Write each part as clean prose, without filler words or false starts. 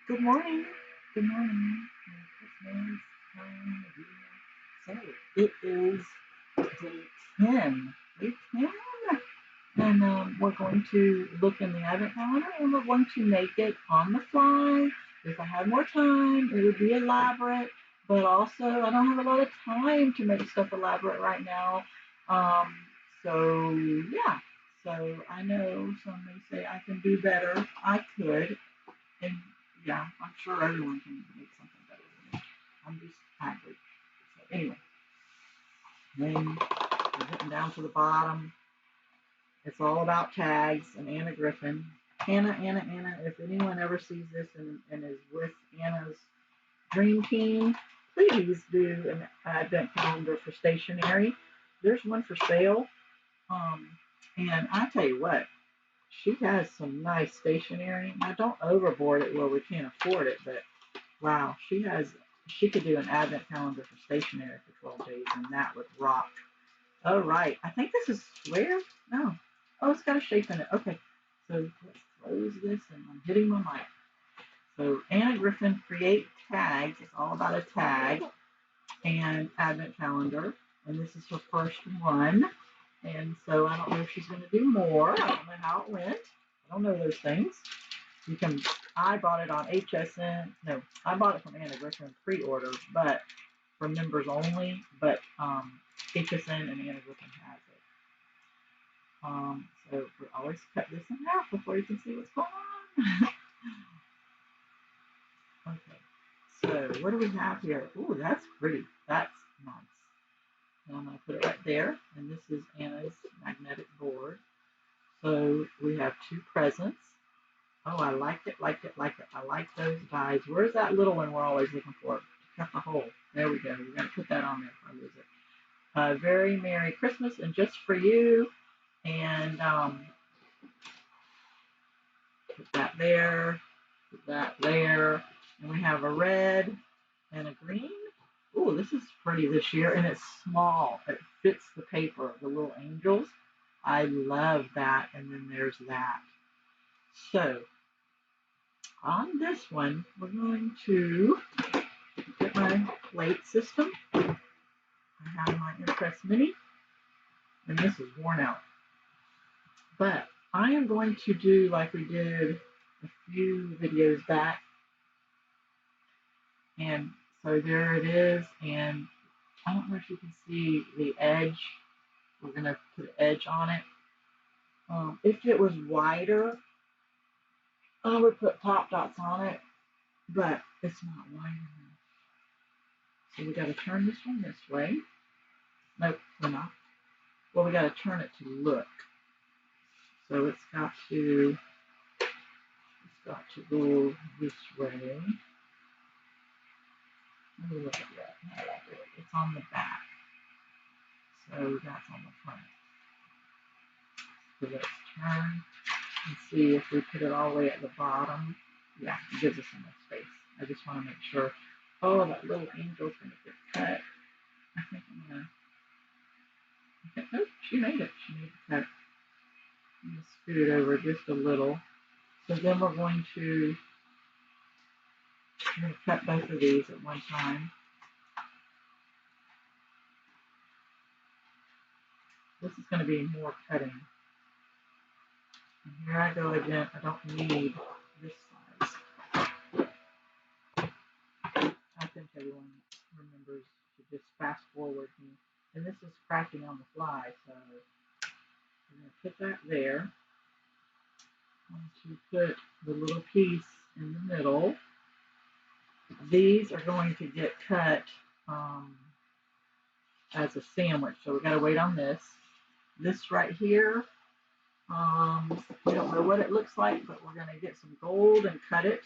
Good morning. Good morning. Merry Christmas time of year. So it is day 10. Day 10. And we're going to look in the advent calendar and we're going to make it on the fly. If I had more time, it would be elaborate. But also, I don't have a lot of time to make stuff elaborate right now. So, yeah. So I know some may say I can do better. I could. And yeah, I'm sure everyone can make something better than me. I'm just average. So anyway, then we're getting down to the bottom. It's all about tags and Anna Griffin. Anna, if anyone ever sees this and is with Anna's dream team, please do an advent calendar for stationery. There's one for sale. Um, and I tell you what, she has some nice stationery. Now don't overboard it where we can't afford it, but wow, she could do an advent calendar for stationery for 12 days and that would rock. Oh right. I think this is square. No. Oh, it's got a shape in it. Okay. So let's close this and I'm hitting my mic. So Anna Griffin create tags. It's all about a tag and advent calendar. And this is her first one. And so I don't know if she's going to do more. I don't know how it went. I don't know those things. You can. I bought it on HSN. No, I bought it from Anna Griffin pre-order, but for members only. But HSN and Anna Griffin has it. So we always cut this in half before you can see what's going on. Okay. So what do we have here? Ooh, that's pretty. That's nice. And I'm going to put it right there. And this is Anna's magnetic board. So we have two presents. Oh, I like it, like it, like it. I like those dies. Where's that little one we're always looking for? To cut the hole. There we go. We're going to put that on there if I lose it. Very Merry Christmas and just for you. And put that there. Put that there. And we have a red and a green. Ooh, this is pretty this year. And it's small. It fits the paper. The little angels. I love that. And then there's that. So on this one, we're going to get my plate system. I have my Impress Mini, and this is worn out. But I am going to do like we did a few videos back. And so there it is. And I don't know if you can see the edge. We're going to put an edge on it. If it was wider, I would put pop dots on it, but it's not wide enough. So we got to turn this one this way. Nope, we're not. Well, we got to turn it to look. So it's got to go this way. Let me look at that. How did I do it? It's on the back. So that's on the front. So let's turn and see if we put it all the way at the bottom. Yeah, it gives us enough space. I just want to make sure. Oh, that little angel's going to get cut. I think I'm going to. Okay, oh, she made it. She made the cut. I'm going to scoot it over just a little. So then we're going to cut both of these at one time. This is going to be more cutting. And here I go again. I don't need this size. I think everyone remembers to just fast forward me. And this is cracking on the fly, so I'm going to put that there. I'm going to put the little piece in the middle. These are going to get cut as a sandwich, so we got to wait on this. This right here, we don't know what it looks like, but we're going to get some gold and cut it.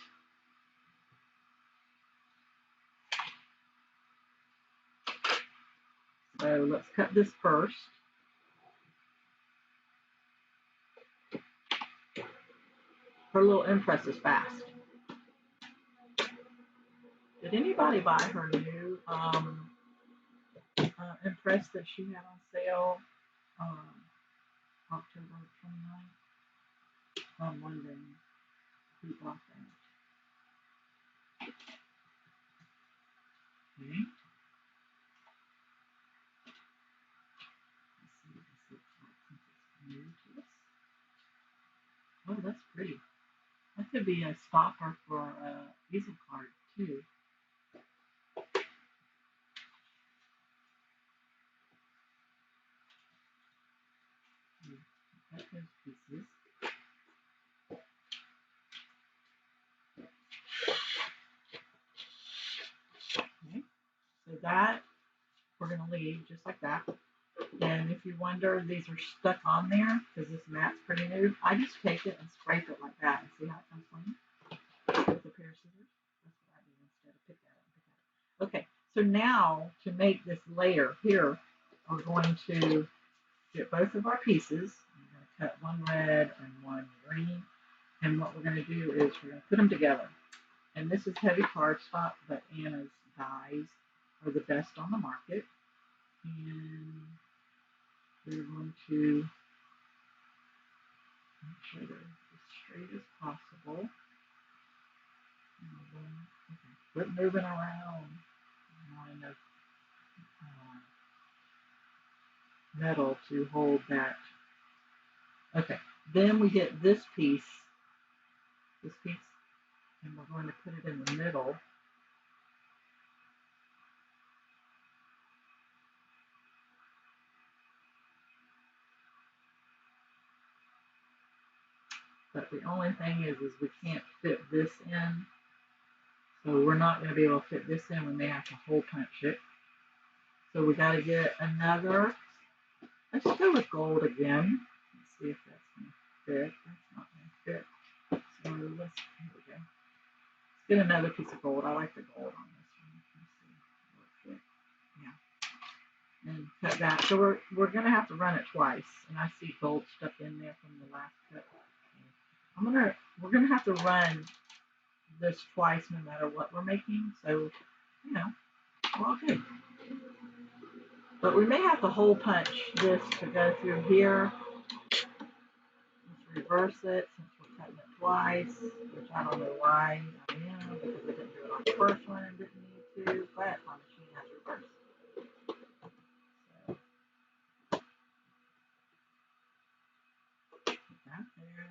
So let's cut this first. Her little impress is fast. Did anybody buy her new impress that she had on sale October 29th? I'm wondering who bought that. Okay. Let's see what this looks like since it's new to us. Oh, that's pretty. That could be a stopper for a easel card too. Cut those pieces. Okay. So that we're going to leave just like that. And if you wonder, these are stuck on there because this mat's pretty new. I just take it and scrape it like that and see how it comes clean with a pair of scissors. That's what I do instead of pick that up and pick that up. Okay, so now to make this layer here, we're going to get both of our pieces. I'm going to cut one red and one green. And what we're going to do is we're going to put them together. And this is heavy cardstock, but Anna's dyes are the best on the market. And we're going to make sure they're as straight as possible. Okay. Quit moving around. Not enough metal to hold that. Okay. Then we get this piece, and we're going to put it in the middle. But the only thing is we can't fit this in. So we're not going to be able to fit this in. We may have to hole punch it. So we got to get another. Let's go with gold again. Let's see if that's going to fit. That's not going to fit. So here we go. Let's get another piece of gold. I like the gold on this one. Let's see. Will it fit? Yeah. And cut that. So we're going to have to run it twice. And I see gold stuck in there from the last cut. We're gonna have to run this twice no matter what we're making. So, we're all good. But we may have to hole punch this to go through here. Let's reverse it since we're cutting it twice, which I don't know why I am, because I didn't do it on the first one and didn't need to, but my machine has reversed. So, put that there.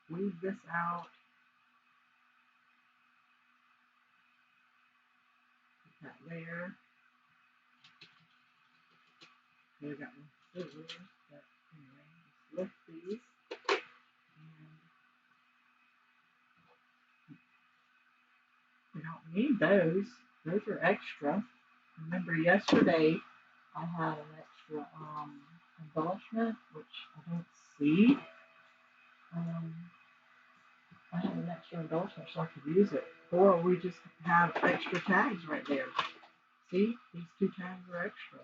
Squeeze this out. Put that there. Okay, we got my scissors, but anyway, just lift these. And we don't need those. Those are extra. Remember yesterday I had an extra embellishment, which I don't see. I had an extra embellishment so I could use it. Or we just have extra tags right there. See, these two tags are extra.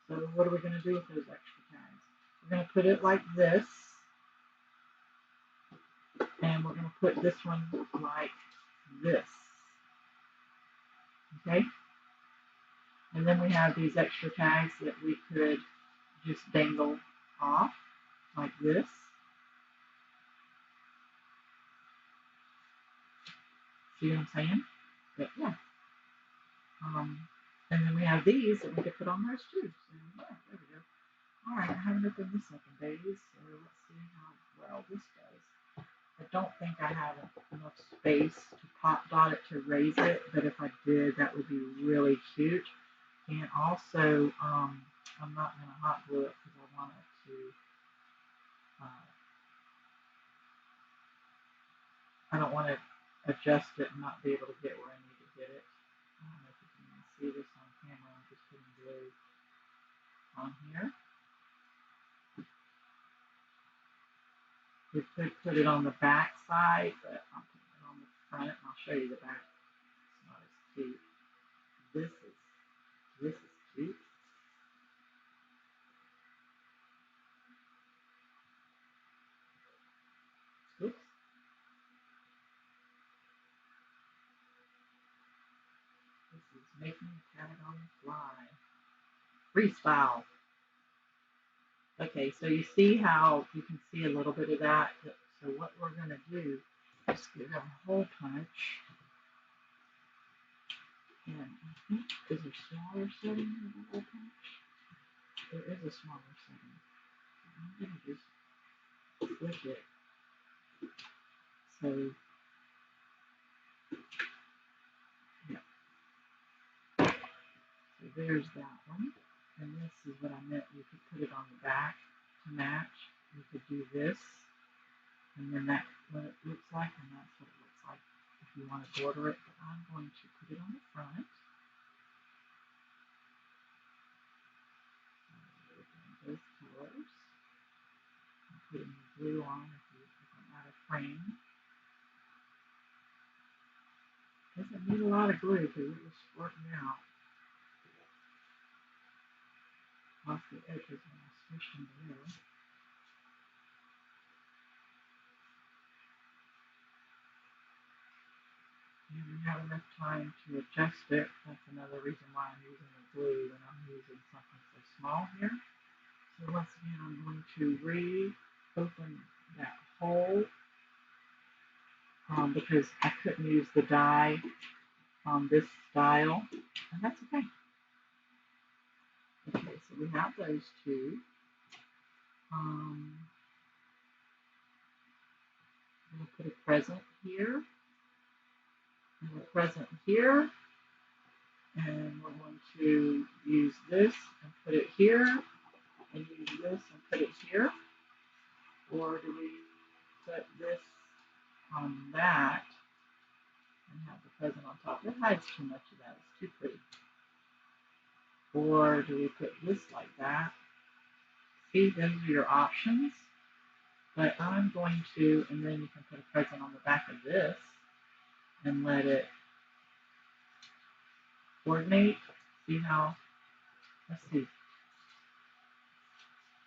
So what are we going to do with those extra tags? We're going to put it like this. And we're going to put this one like this. Okay? And then we have these extra tags that we could just dangle off like this. See what I'm saying? But yeah. And then we have these that we could put on those too. So yeah, there we go. All right, I haven't opened the second base, so let's see how well this does. I don't think I have enough space to pop dot it to raise it, but if I did, that would be really cute. And also, I'm not going to hot glue it because I want it to, I don't want to adjust it and not be able to get where I need to get it. I don't know if you can even see this on camera. I'm just putting glue on here. We could put it on the back side, but I'm putting it on the front, and I'll show you the back. It's not as cute. This is cute. Oops. This is making a tag on the fly. Freestyle. Okay, so you see how you can see a little bit of that. So what we're going to do is get a hole punch. And I think, is there a smaller setting of the hole punch? There is a smaller setting. I'm going to just flip it. So, yeah, so there's that one. And this is what I meant. You could put it on the back to match. You could do this. And then that's what it looks like, and that's what it looks like if you want to border it. But I'm going to put it on the front. Both colors. I'm putting the blue on if I'm out of frame. Doesn't need a lot of glue because it was squirting out off the edges when I smushed them together. And we have enough time to adjust it. That's another reason why I'm using the glue when I'm using something so small here. So once again, I'm going to reopen that hole because I couldn't use the die on this style, and that's okay. Okay, so we have those two. I'm going to put a present here and a present here, and we're going to use this and put it here, and use this and put it here, or do we put this on that and have the present on top? It hides too much of that, it's too pretty. Or do we put this like that? See, those are your options. But I'm going to, and then you can put a present on the back of this and let it coordinate. See how, let's see,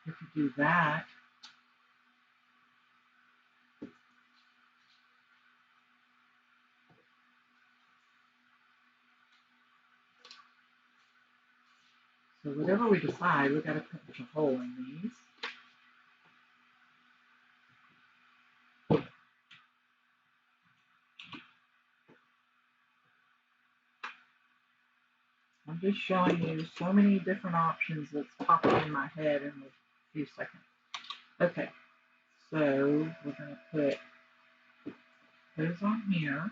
if you do that, so whatever we decide, we've got to put a hole in these. I'm just showing you so many different options that's popping in my head in a few seconds. Okay, so we're going to put those on here,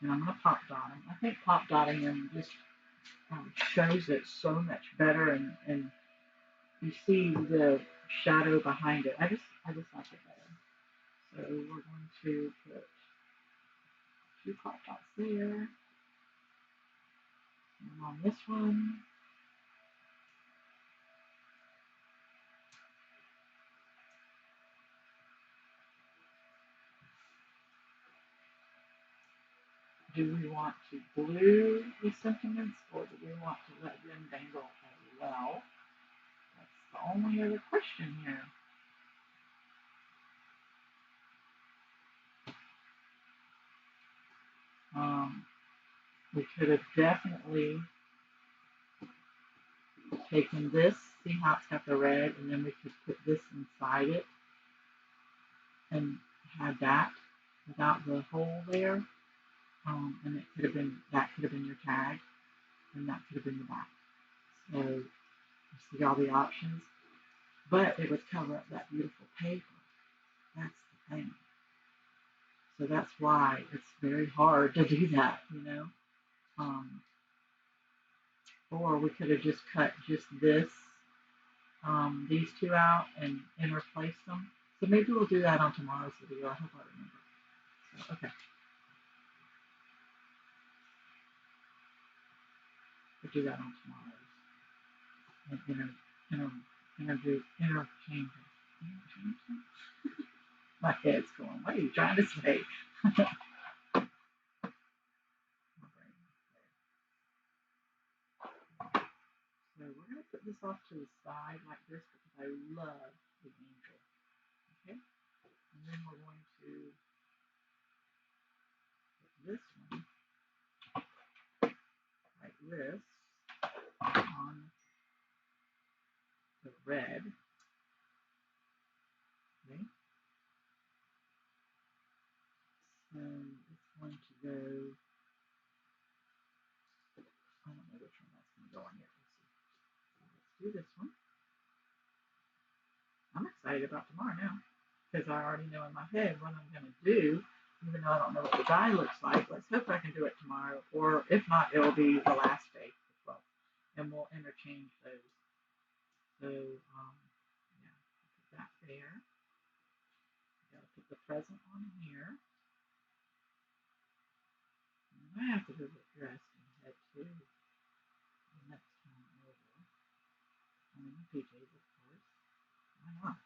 and I'm going to pop dot them. I think pop dotting them just shows it so much better, and you see the shadow behind it. I just like it better. So we're going to put two pop dots there, and on this one, do we want to glue the sentiments or do we want to let them dangle as well? That's the only other question here. We could have definitely taken this, see how it's got the red, and then we could put this inside it and had that without the hole there. And it could have been, that could have been your tag, and that could have been the back. So you see all the options, but it would cover up that beautiful paper. That's the thing. So that's why it's very hard to do that, you know. Um, or we could have just cut just this, these two out and interlace them. So maybe we'll do that on tomorrow's video. I hope I remember. So, okay, we'll do that on tomorrow's. And interchange them. My head's going, what are you trying to say? So we're going to put this off to the side like this because I love the angel. Okay? And then we're going to put this one like this on the red. going here. Let's do this one. I'm excited about tomorrow now because I already know in my head what I'm going to do, even though I don't know what the die looks like. Let's hope I can do it tomorrow, or if not, it'll be the last day as well, and we'll interchange those. So, yeah, put that there. Got to put the present on here. And I have to go get dressed and head to the next time over. I'm in the PJs, of course. Why not?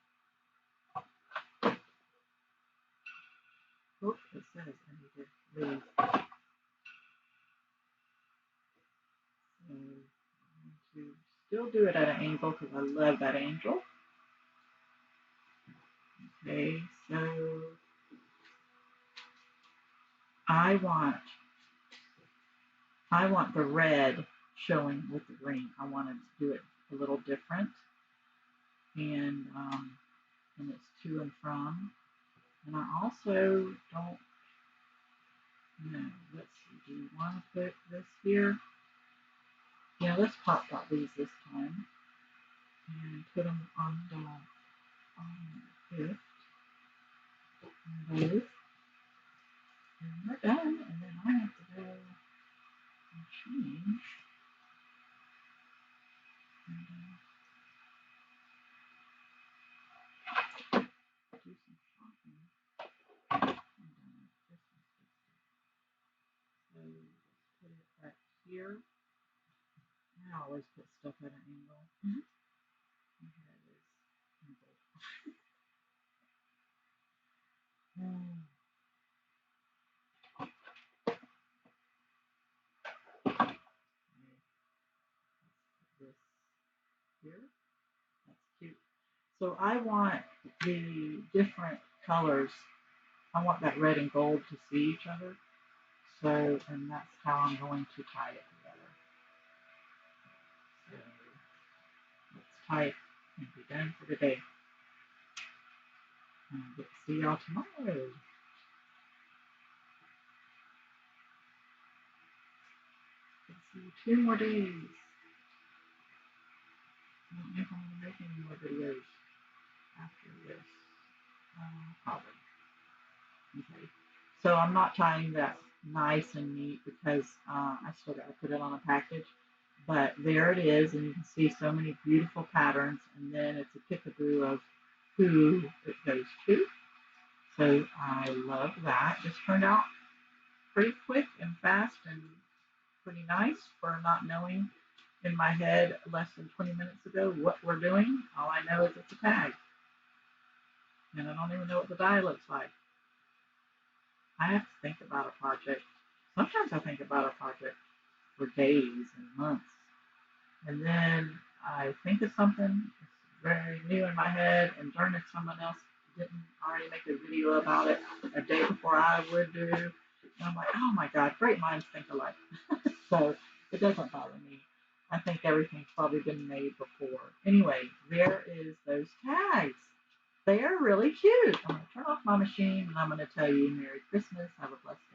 Oh, it says I need to leave. So I'm going to still do it at an angle because I love that angle. Okay, so I want the red showing with the green. I want to do it a little different, and it's to and from. And I also don't know. Let's see. Do you want to put this here? Yeah, let's pop dot these this time and put them on the fifth and both. And we're done. And then I have to go and change and do some shopping. I'm done with Christmas stuff. So let's put it right here. I always put stuff at an angle. And here it is. Angled. This here. That's cute. So I want the different colors. I want that red and gold to see each other. So, and that's how I'm going to tie it together. So let's tie it and be done for the day. And I'll get to see y'all tomorrow. Let's see, 2 more days. I don't know if I'm going to make any more videos after this. Probably. Okay. So I'm not tying that nice and neat because I still got to put it on a package. But there it is, and you can see so many beautiful patterns, and then it's a peekaboo of who it goes to. So I love that. This turned out pretty quick and fast and pretty nice for not knowing in my head less than 20 minutes ago what we're doing. All I know is it's a tag, and I don't even know what the die looks like. I have to think about a project. Sometimes I think about a project for days and months. And then I think of something that's very new in my head, and darn if someone else didn't already make a video about it a day before I would do. And I'm like, oh my God, great minds think alike. So it doesn't bother me. I think everything's probably been made before. Anyway, there is those tags. They are really cute. I'm going to turn off my machine and I'm going to tell you Merry Christmas. Have a blessed day.